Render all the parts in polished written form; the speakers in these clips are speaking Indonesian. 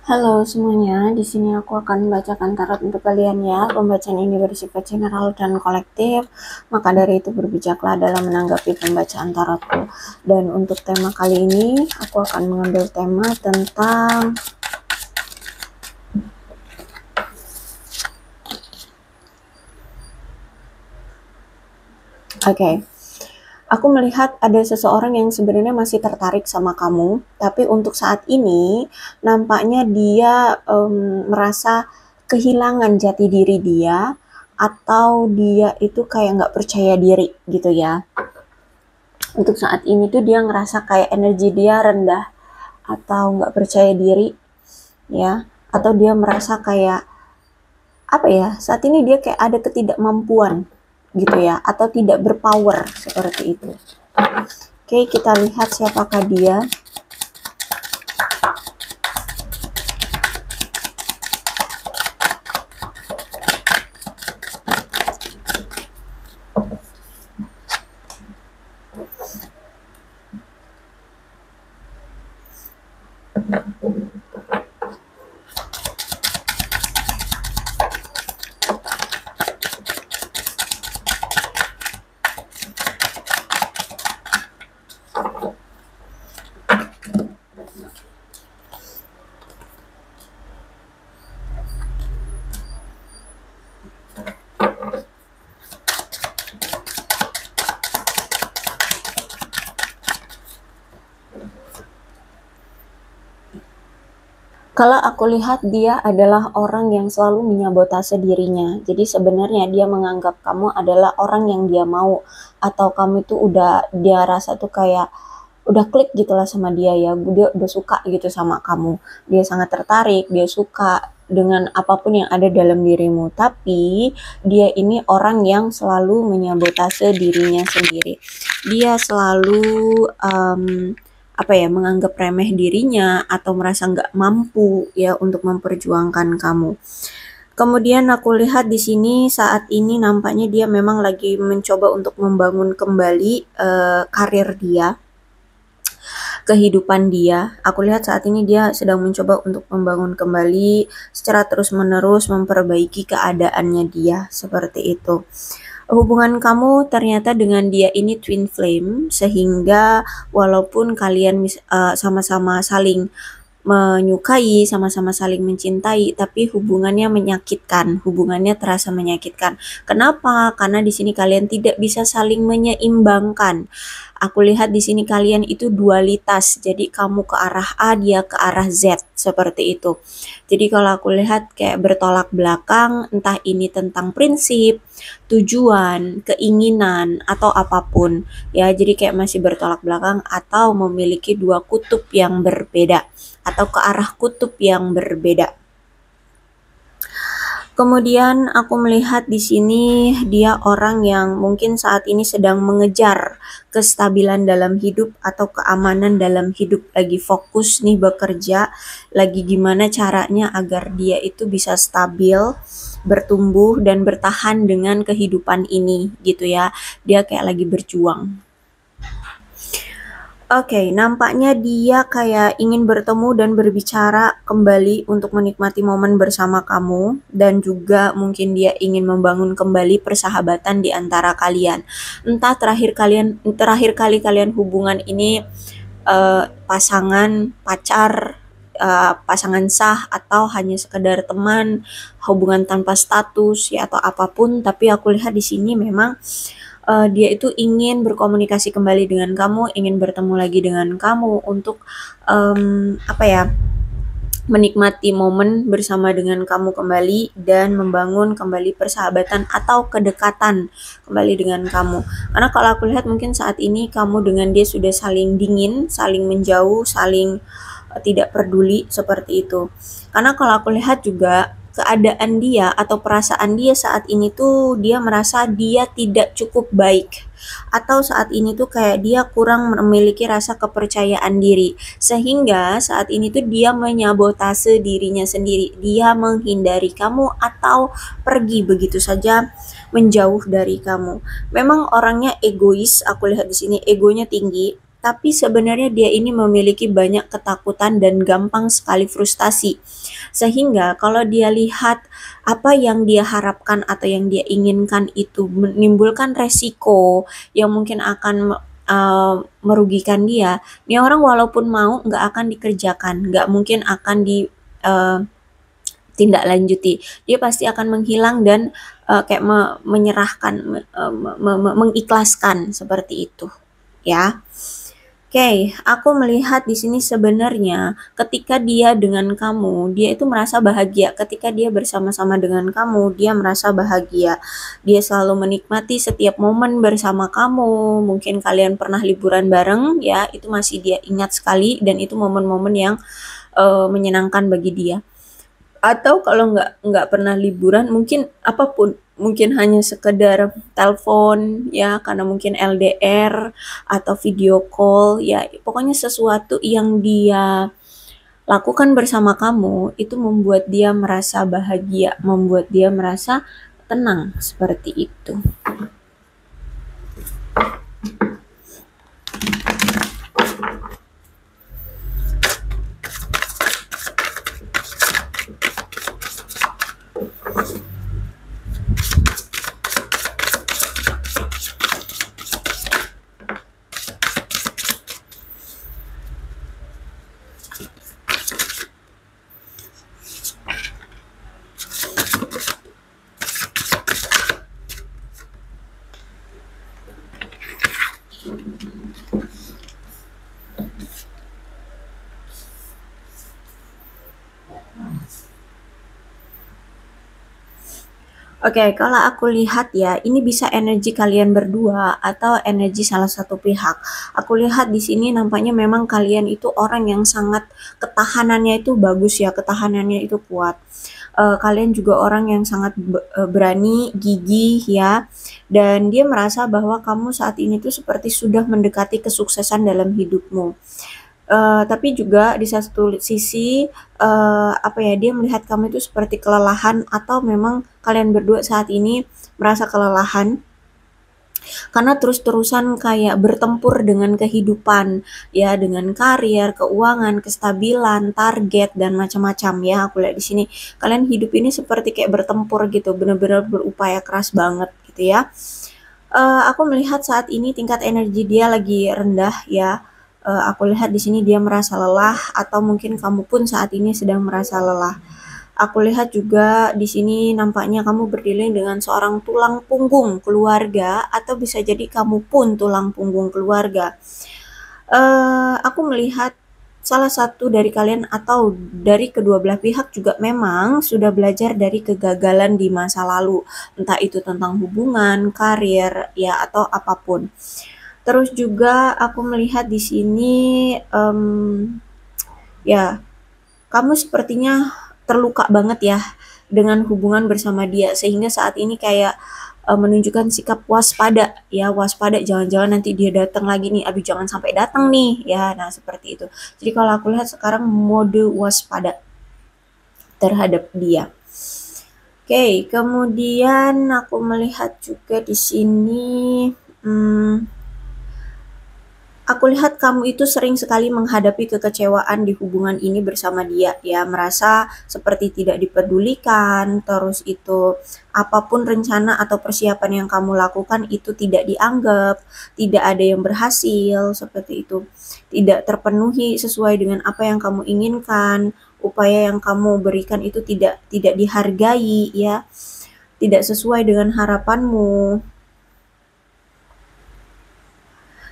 Halo semuanya, di sini aku akan membacakan tarot untuk kalian ya. Pembacaan ini bersifat general dan kolektif, maka dari itu berbijaklah dalam menanggapi pembacaan tarotku. Dan untuk tema kali ini, aku akan mengambil tema tentang Aku melihat ada seseorang yang sebenarnya masih tertarik sama kamu, tapi untuk saat ini nampaknya dia merasa kehilangan jati diri dia, atau dia itu kayak nggak percaya diri gitu ya. Untuk saat ini tuh dia ngerasa kayak energi dia rendah atau nggak percaya diri ya, atau dia merasa kayak apa ya, saat ini dia kayak ada ketidakmampuan gitu ya, atau tidak berpower seperti itu. Oke, kita lihat siapakah dia. Kalau aku lihat dia adalah orang yang selalu menyabotase dirinya. Jadi sebenarnya dia menganggap kamu adalah orang yang dia mau, atau kamu itu udah dia rasa tuh kayak udah klik gitulah sama dia ya. Dia udah suka gitu sama kamu. Dia sangat tertarik, dia suka dengan apapun yang ada dalam dirimu. Tapi dia ini orang yang selalu menyabotase dirinya sendiri. Dia selalu menganggap remeh dirinya atau merasa nggak mampu ya untuk memperjuangkan kamu. Kemudian aku lihat di sini saat ini nampaknya dia memang lagi mencoba untuk membangun kembali karir dia, kehidupan dia. Aku lihat saat ini dia sedang mencoba untuk membangun kembali secara terus-menerus, memperbaiki keadaannya dia, seperti itu. Hubungan kamu ternyata dengan dia ini twin flame, sehingga walaupun kalian sama-sama saling menyukai, sama-sama saling mencintai, tapi hubungannya menyakitkan, hubungannya terasa menyakitkan. Kenapa? Karena di sini kalian tidak bisa saling menyeimbangkan. Aku lihat di sini kalian itu dualitas, jadi kamu ke arah A, dia ke arah Z, seperti itu. Jadi kalau aku lihat kayak bertolak belakang, entah ini tentang prinsip, tujuan, keinginan, atau apapun. Ya, jadi kayak masih bertolak belakang atau memiliki dua kutub yang berbeda, atau ke arah kutub yang berbeda. Kemudian aku melihat di sini dia orang yang mungkin saat ini sedang mengejar kestabilan dalam hidup atau keamanan dalam hidup, lagi fokus nih bekerja, lagi gimana caranya agar dia itu bisa stabil, bertumbuh dan bertahan dengan kehidupan ini gitu ya. Dia kayak lagi berjuang. Nampaknya dia kayak ingin bertemu dan berbicara kembali untuk menikmati momen bersama kamu, dan juga mungkin dia ingin membangun kembali persahabatan di antara kalian. Entah terakhir kali kalian hubungan ini pasangan, pacar, pasangan sah, atau hanya sekedar teman, hubungan tanpa status ya, atau apapun. Tapi aku lihat di sini memang dia itu ingin berkomunikasi kembali dengan kamu, ingin bertemu lagi dengan kamu untuk menikmati momen bersama dengan kamu kembali dan membangun kembali persahabatan atau kedekatan kembali dengan kamu. Karena kalau aku lihat mungkin saat ini kamu dengan dia sudah saling dingin, saling menjauh, saling tidak peduli, seperti itu. Karena kalau aku lihat juga keadaan dia atau perasaan dia saat ini tuh dia merasa dia tidak cukup baik, atau saat ini tuh kayak dia kurang memiliki rasa kepercayaan diri, sehingga saat ini tuh dia menyabotase dirinya sendiri, dia menghindari kamu atau pergi begitu saja menjauh dari kamu. Memang orangnya egois, aku lihat di sini egonya tinggi, tapi sebenarnya dia ini memiliki banyak ketakutan dan gampang sekali frustasi. Sehingga kalau dia lihat apa yang dia harapkan atau yang dia inginkan itu menimbulkan resiko yang mungkin akan merugikan dia, ini orang walaupun mau nggak akan dikerjakan, nggak mungkin akan di tindak lanjuti. Dia pasti akan menghilang dan kayak menyerahkan, mengikhlaskan seperti itu, ya. Oke, aku melihat di sini sebenarnya ketika dia dengan kamu, dia itu merasa bahagia. Ketika dia bersama-sama dengan kamu, dia merasa bahagia. Dia selalu menikmati setiap momen bersama kamu. Mungkin kalian pernah liburan bareng, ya, itu masih dia ingat sekali dan itu momen-momen yang menyenangkan bagi dia. Atau kalau nggak pernah liburan, mungkin apapun, mungkin hanya sekedar telepon ya, karena mungkin LDR atau video call ya, pokoknya sesuatu yang dia lakukan bersama kamu itu membuat dia merasa bahagia, membuat dia merasa tenang, seperti itu. Oke, kalau aku lihat ya, ini bisa energi kalian berdua atau energi salah satu pihak. Aku lihat di sini nampaknya memang kalian itu orang yang sangat ketahanannya itu bagus ya, ketahanannya itu kuat. Kalian juga orang yang sangat berani, gigih ya, dan dia merasa bahwa kamu saat ini tuh seperti sudah mendekati kesuksesan dalam hidupmu. Tapi juga di satu sisi, apa ya, dia melihat kamu itu seperti kelelahan atau memang kalian berdua saat ini merasa kelelahan karena terus-terusan kayak bertempur dengan kehidupan, ya, dengan karir, keuangan, kestabilan, target, dan macam-macam ya. Aku lihat di sini kalian hidup ini seperti kayak bertempur gitu, benar-benar berupaya keras banget gitu ya. Aku melihat saat ini tingkat energi dia lagi rendah ya. Aku lihat di sini dia merasa lelah atau mungkin kamu pun saat ini sedang merasa lelah. Aku lihat juga di sini nampaknya kamu berdiri dengan seorang tulang punggung keluarga atau bisa jadi kamu pun tulang punggung keluarga. Aku melihat salah satu dari kalian atau dari kedua belah pihak juga memang sudah belajar dari kegagalan di masa lalu, entah itu tentang hubungan, karir, ya, atau apapun. Terus juga aku melihat di sini, ya, kamu sepertinya terluka banget ya dengan hubungan bersama dia, sehingga saat ini kayak menunjukkan sikap waspada ya, waspada jangan-jangan nanti dia datang lagi nih, aduh jangan sampai datang nih ya. Nah, seperti itu. Jadi kalau aku lihat sekarang mode waspada terhadap dia. Oke, kemudian aku melihat juga di sini, aku lihat kamu itu sering sekali menghadapi kekecewaan di hubungan ini bersama dia ya, merasa seperti tidak dipedulikan, terus itu apapun rencana atau persiapan yang kamu lakukan itu tidak dianggap, tidak ada yang berhasil, seperti itu. Tidak terpenuhi sesuai dengan apa yang kamu inginkan, upaya yang kamu berikan itu tidak dihargai ya, tidak sesuai dengan harapanmu.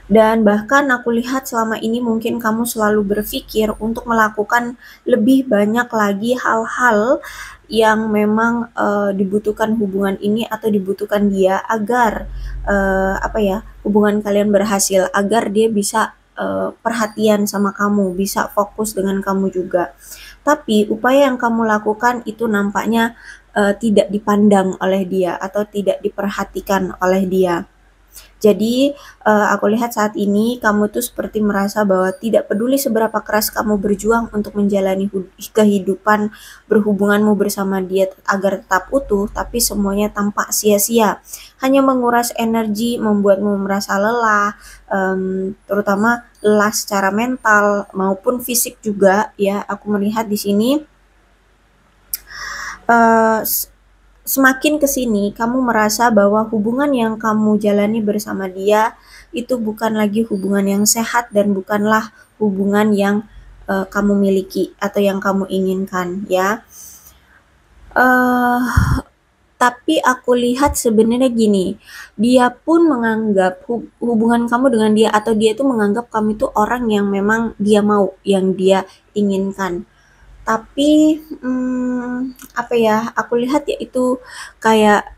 Dan bahkan aku lihat selama ini mungkin kamu selalu berpikir untuk melakukan lebih banyak lagi hal-hal yang memang dibutuhkan hubungan ini atau dibutuhkan dia agar apa ya, hubungan kalian berhasil, agar dia bisa perhatian sama kamu, bisa fokus dengan kamu juga. Tapi upaya yang kamu lakukan itu nampaknya tidak dipandang oleh dia atau tidak diperhatikan oleh dia. Jadi, aku lihat saat ini kamu tuh seperti merasa bahwa tidak peduli seberapa keras kamu berjuang untuk menjalani kehidupan berhubunganmu bersama dia agar tetap utuh, tapi semuanya tampak sia-sia. Hanya menguras energi, membuatmu merasa lelah, terutama lelah secara mental maupun fisik juga ya. Aku melihat di sini, eee, semakin ke sini kamu merasa bahwa hubungan yang kamu jalani bersama dia itu bukan lagi hubungan yang sehat dan bukanlah hubungan yang kamu miliki atau yang kamu inginkan ya. Uh, tapi aku lihat sebenarnya gini, dia pun menganggap hubungan kamu dengan dia atau dia itu menganggap kamu itu orang yang memang dia mau, yang dia inginkan. Tapi apa ya, aku lihat ya itu kayak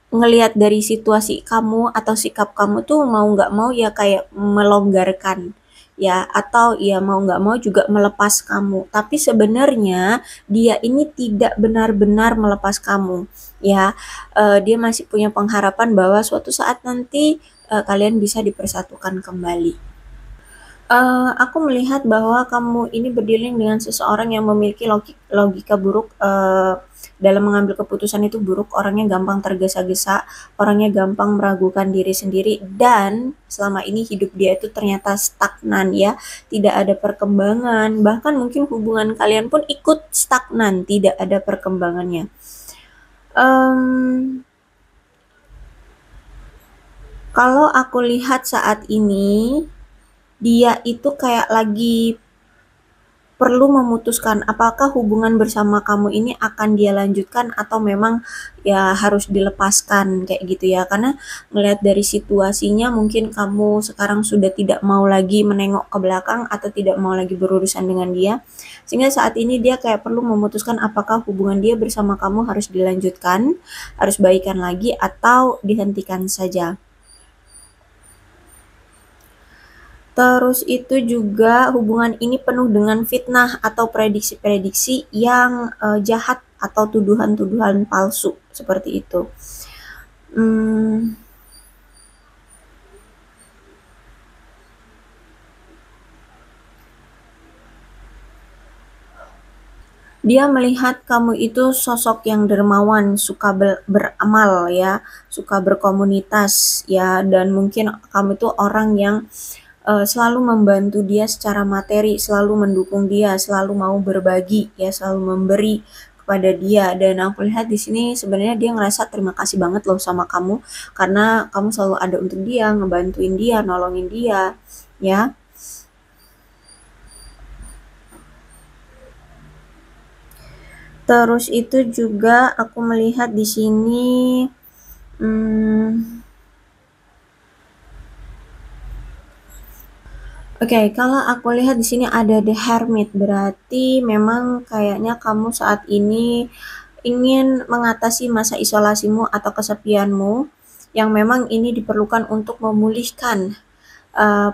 ngelihat dari situasi kamu atau sikap kamu tuh mau nggak mau ya kayak melonggarkan ya, atau ya mau nggak mau juga melepas kamu. Tapi sebenarnya dia ini tidak benar-benar melepas kamu ya. Dia masih punya pengharapan bahwa suatu saat nanti kalian bisa dipersatukan kembali. Aku melihat bahwa kamu ini berdealing dengan seseorang yang memiliki logika buruk, dalam mengambil keputusan itu buruk, orangnya gampang tergesa-gesa, orangnya gampang meragukan diri sendiri, dan selama ini hidup dia itu ternyata stagnan ya, tidak ada perkembangan, bahkan mungkin hubungan kalian pun ikut stagnan, tidak ada perkembangannya. Kalau aku lihat saat ini, dia itu kayak lagi perlu memutuskan apakah hubungan bersama kamu ini akan dia lanjutkan atau memang ya harus dilepaskan kayak gitu ya. Karena melihat dari situasinya mungkin kamu sekarang sudah tidak mau lagi menengok ke belakang atau tidak mau lagi berurusan dengan dia. Sehingga saat ini dia kayak perlu memutuskan apakah hubungan dia bersama kamu harus dilanjutkan, harus baikan lagi atau dihentikan saja. Terus itu juga hubungan ini penuh dengan fitnah atau prediksi-prediksi yang jahat atau tuduhan-tuduhan palsu seperti itu. Dia melihat kamu itu sosok yang dermawan, suka beramal ya, suka berkomunitas ya, dan mungkin kamu itu orang yang selalu membantu dia secara materi, selalu mendukung dia, selalu mau berbagi ya, selalu memberi kepada dia. Dan aku lihat di sini sebenarnya dia ngerasa terima kasih banget loh sama kamu karena kamu selalu ada untuk dia, ngebantuin dia, nolongin dia ya. Terus itu juga aku melihat di sini Oke, kalau aku lihat di sini ada The Hermit, berarti memang kayaknya kamu saat ini ingin mengatasi masa isolasimu atau kesepianmu yang memang ini diperlukan untuk memulihkan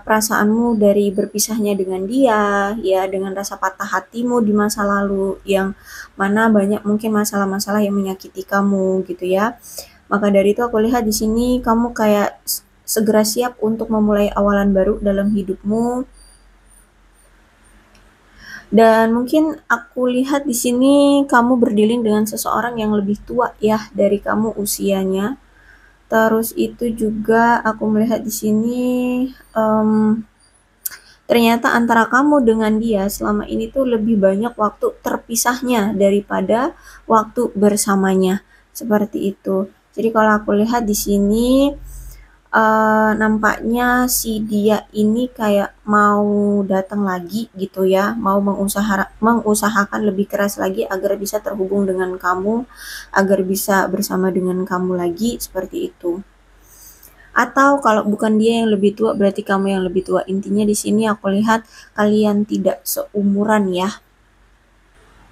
perasaanmu dari berpisahnya dengan dia, ya dengan rasa patah hatimu di masa lalu yang mana banyak mungkin masalah-masalah yang menyakiti kamu gitu ya. Maka dari itu aku lihat di sini kamu kayak segera siap untuk memulai awalan baru dalam hidupmu. Dan mungkin aku lihat di sini kamu berdealing dengan seseorang yang lebih tua ya dari kamu usianya. Terus itu juga aku melihat di sini ternyata antara kamu dengan dia selama ini tuh lebih banyak waktu terpisahnya daripada waktu bersamanya. Seperti itu. Jadi kalau aku lihat di sini nampaknya si dia ini kayak mau datang lagi gitu ya, mau mengusahakan lebih keras lagi agar bisa terhubung dengan kamu, agar bisa bersama dengan kamu lagi, seperti itu. Atau kalau bukan dia yang lebih tua, berarti kamu yang lebih tua. Intinya di sini aku lihat kalian tidak seumuran ya.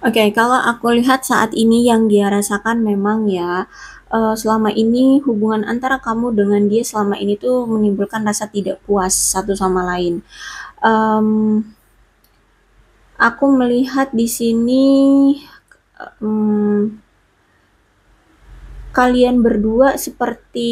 Oke, kalau aku lihat saat ini yang dia rasakan memang ya, selama ini hubungan antara kamu dengan dia selama ini tuh menimbulkan rasa tidak puas satu sama lain. Aku melihat di sini kalian berdua seperti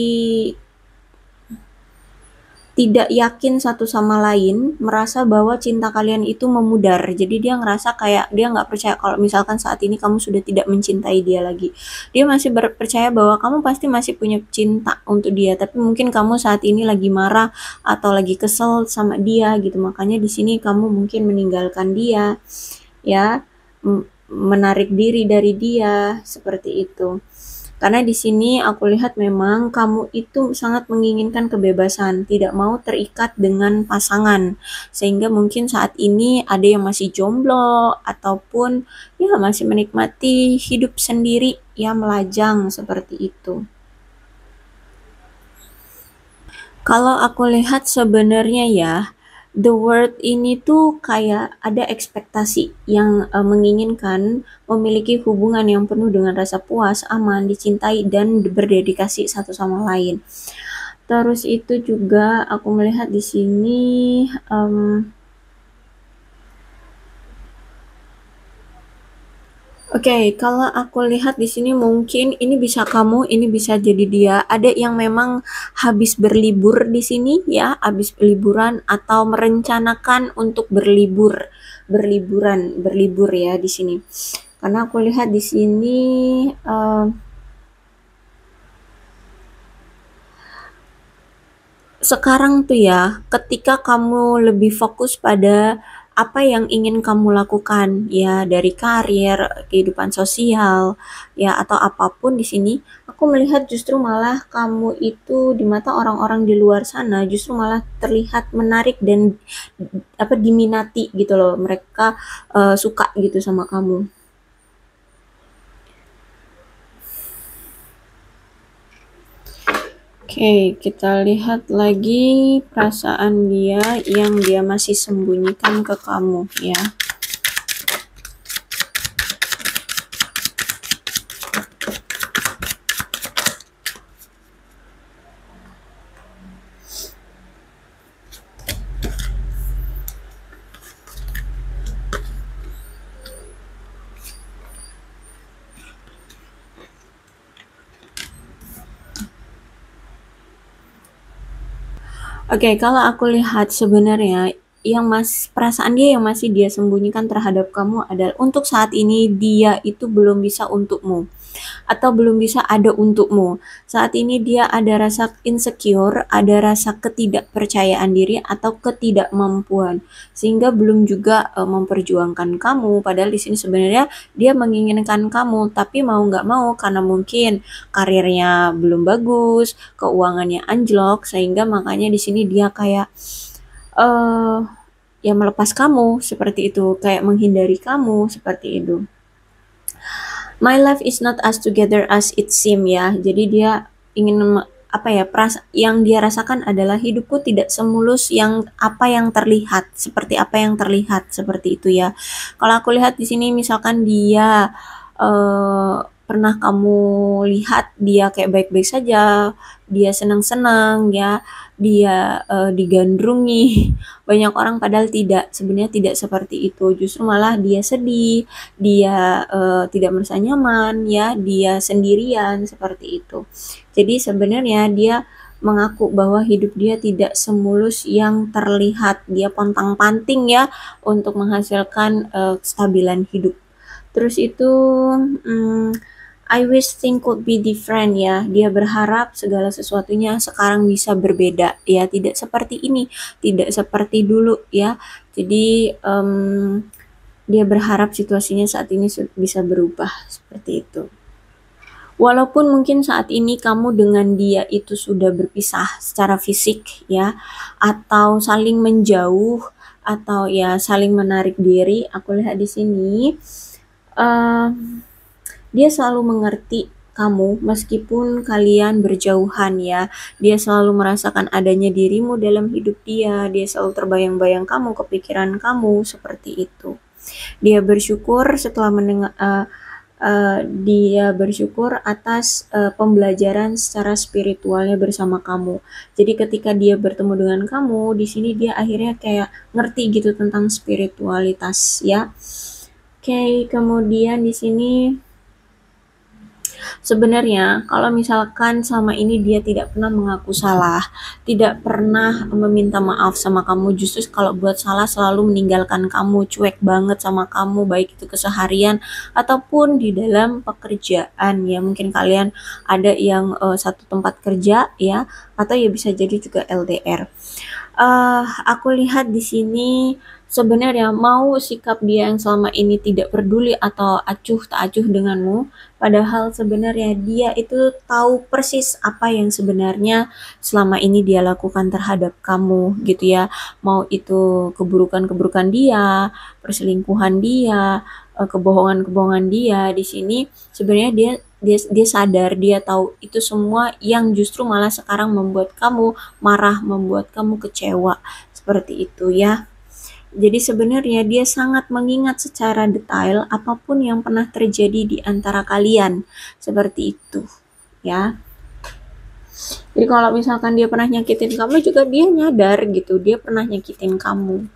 tidak yakin satu sama lain, merasa bahwa cinta kalian itu memudar. Jadi dia ngerasa kayak dia nggak percaya kalau misalkan saat ini kamu sudah tidak mencintai dia lagi. Dia masih percaya bahwa kamu pasti masih punya cinta untuk dia, tapi mungkin kamu saat ini lagi marah atau lagi kesel sama dia gitu. Makanya di sini kamu mungkin meninggalkan dia, ya, menarik diri dari dia seperti itu. Karena di sini aku lihat memang kamu itu sangat menginginkan kebebasan, tidak mau terikat dengan pasangan. Sehingga mungkin saat ini ada yang masih jomblo ataupun ya masih menikmati hidup sendiri, ya melajang seperti itu. Kalau aku lihat sebenarnya ya, the world ini tuh kayak ada ekspektasi yang menginginkan memiliki hubungan yang penuh dengan rasa puas, aman, dicintai, dan berdedikasi satu sama lain. Terus itu juga aku melihat di sini Oke, kalau aku lihat di sini mungkin ini bisa kamu, ini bisa jadi dia. Ada yang memang habis berlibur di sini ya, habis liburan atau merencanakan untuk berlibur ya di sini. Karena aku lihat di sini eh, sekarang tuh ya, ketika kamu lebih fokus pada apa yang ingin kamu lakukan, ya dari karir, kehidupan sosial, ya atau apapun di sini, aku melihat justru malah kamu itu di mata orang-orang di luar sana justru malah terlihat menarik dan apa diminati gitu loh. Mereka suka gitu sama kamu. Oke, kita lihat lagi perasaan dia yang dia masih sembunyikan ke kamu ya. Oke, kalau aku lihat sebenarnya perasaan dia yang masih dia sembunyikan terhadap kamu adalah untuk saat ini dia itu belum bisa untukmu atau belum bisa ada untukmu. Saat ini dia ada rasa insecure, ada rasa ketidakpercayaan diri atau ketidakmampuan sehingga belum juga memperjuangkan kamu. Padahal di sini sebenarnya dia menginginkan kamu, tapi mau nggak mau karena mungkin karirnya belum bagus, keuangannya anjlok sehingga makanya di sini dia kayak eh ya melepas kamu seperti itu, kayak menghindari kamu seperti itu. My life is not as together as it seem ya. Jadi dia ingin apa ya, yang dia rasakan adalah hidupku tidak semulus yang apa yang terlihat, seperti apa yang terlihat seperti itu ya. Kalau aku lihat di sini misalkan dia pernah kamu lihat dia kayak baik-baik saja, dia senang-senang ya, dia digandrungi banyak orang padahal tidak, sebenarnya tidak seperti itu. Justru malah dia sedih, dia tidak merasa nyaman ya, dia sendirian seperti itu. Jadi sebenarnya dia mengaku bahwa hidup dia tidak semulus yang terlihat. Dia pontang-panting ya untuk menghasilkan kestabilan hidup. Terus itu hmm, I wish things could be different ya. Dia berharap segala sesuatunya sekarang bisa berbeda ya, tidak seperti ini, tidak seperti dulu ya. Jadi dia berharap situasinya saat ini bisa berubah seperti itu. Walaupun mungkin saat ini kamu dengan dia itu sudah berpisah secara fisik ya, atau saling menjauh, atau ya saling menarik diri, aku lihat di sini eh, dia selalu mengerti kamu meskipun kalian berjauhan ya. Dia selalu merasakan adanya dirimu dalam hidup dia. Dia selalu terbayang-bayang kamu, kepikiran kamu seperti itu. Dia bersyukur setelah mendengar dia bersyukur atas pembelajaran secara spiritualnya bersama kamu. Jadi ketika dia bertemu dengan kamu, di sini dia akhirnya kayak ngerti gitu tentang spiritualitas ya. Oke, kemudian di sini Sebenarnya kalau misalkan selama ini dia tidak pernah mengaku salah, tidak pernah meminta maaf sama kamu, justru kalau buat salah selalu meninggalkan kamu, cuek banget sama kamu, baik itu keseharian ataupun di dalam pekerjaan ya. Mungkin kalian ada yang satu tempat kerja ya, atau ya bisa jadi juga LDR. Aku lihat di sini sebenarnya mau sikap dia yang selama ini tidak peduli atau acuh tak acuh denganmu, padahal sebenarnya dia itu tahu persis apa yang sebenarnya selama ini dia lakukan terhadap kamu gitu ya. Mau itu keburukan-keburukan dia, perselingkuhan dia, kebohongan-kebohongan dia, di sini sebenarnya dia sadar, dia tahu itu semua yang justru malah sekarang membuat kamu marah, membuat kamu kecewa, seperti itu ya. Jadi sebenarnya dia sangat mengingat secara detail apapun yang pernah terjadi di antara kalian, seperti itu ya. Jadi kalau misalkan dia pernah nyakitin kamu juga dia nyadar gitu, dia pernah nyakitin kamu.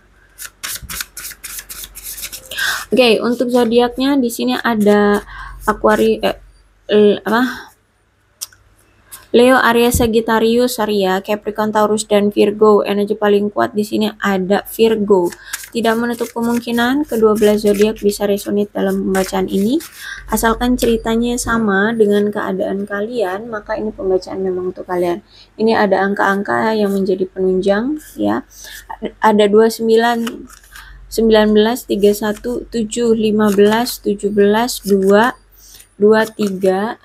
Oke, untuk zodiaknya di sini ada Leo, Aries, Sagittarius, Capricorn, Taurus, dan Virgo. Energi paling kuat di sini ada Virgo. Tidak menutup kemungkinan kedua belas zodiak bisa resonate dalam pembacaan ini. Asalkan ceritanya sama dengan keadaan kalian, maka ini pembacaan memang untuk kalian. Ini ada angka-angka yang menjadi penunjang ya. Ada 29, 19, 31, 7, 15, 17, 2, 23,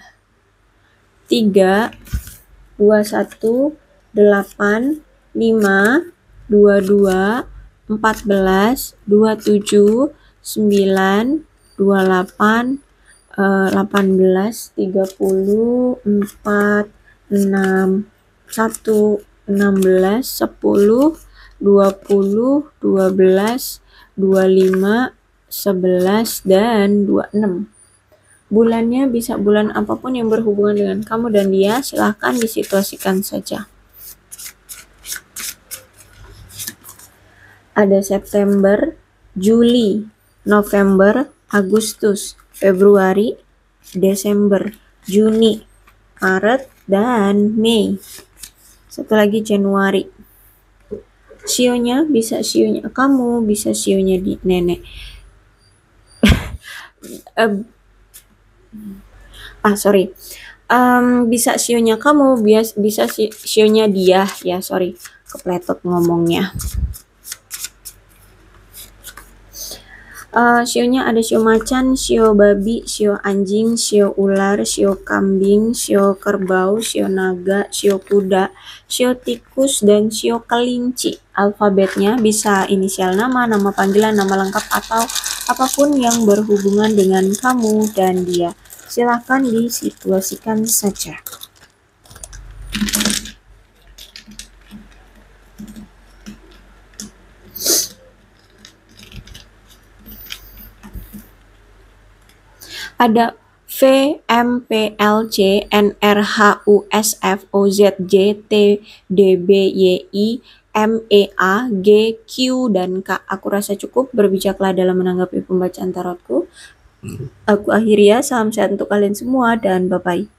3, 21, 8, 5, 22, 14, 27, 9, 28, 18, 30, 4, 6, 1, 16, 10, 20, 12, 25, 11, dan 26. Bulannya bisa bulan apapun yang berhubungan dengan kamu dan dia, silahkan disituasikan saja. Ada September, Juli, November, Agustus, Februari, Desember, Juni, Maret, dan Mei. Satu lagi Januari. Sionya bisa sionya kamu, bisa sionya di nenek. Bisa sionya kamu, bisa sionya dia ya, kepletot ngomongnya. Sionya ada sio macan, sio babi, sio anjing, sio ular, sio kambing, sio kerbau, sio naga, sio kuda, sio tikus, dan sio kelinci. Alfabetnya bisa inisial nama, nama panggilan, nama lengkap, atau apapun yang berhubungan dengan kamu dan dia. Silahkan disituasikan saja. Ada V, M, P, L, C, N, R, H, U, S, F, O, Z, J, T, D, B, Y, I, M, E, A, G, Q, dan K. Aku rasa cukup, berbijaklah dalam menanggapi pembacaan tarotku. Aku akhiri ya, salam sehat untuk kalian semua dan bye-bye.